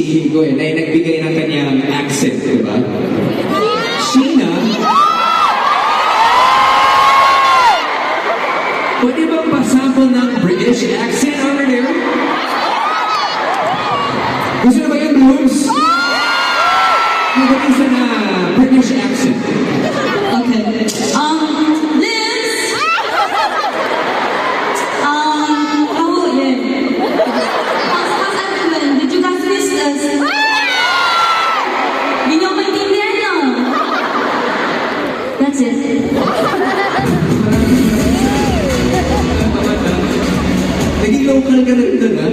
si Gwen ay nagbigay ng kanyang accent, di ba? Sheena, pwede bang pasample ng British accent over there? Gusto na ba yung Blooms? Mag-isa na British accent. Okay. Liz! Oh, yeah. How's everyone? Did you guys miss us? Hindi niyo maintindihan, no? That's it. Naging local ka na rin doon, ha?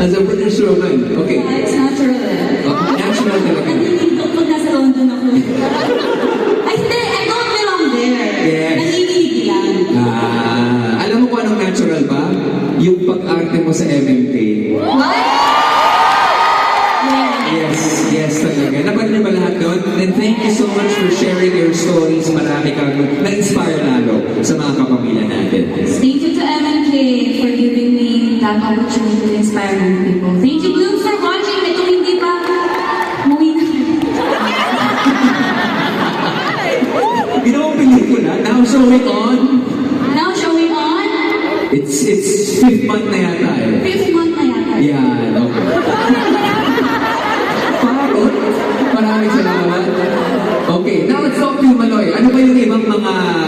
As a British woman. Okay. Yeah, it's natural. Natural talaga. Nanginginig pag nasa London ako. Ay, hindi. I don't belong there. Yes. Nanginginig lang. Alam mo kung anong natural ba? Yung pag-arte mo sa MMK. What? Yeah. Yes talaga. Napag niyo ba lahat doon? And thank you so much for sharing your stories. Marami kang na-inspire lalo sa mga kapamilya natin. Thank you to MNK for giving me that opportunity to inspire many people. Thank you, Bloom, for watching. Ito hindi pa muwi na. Ginawang pelikula, now showing on. Now showing on. It's 5th month na yata eh. 5th month na yata. Yeah.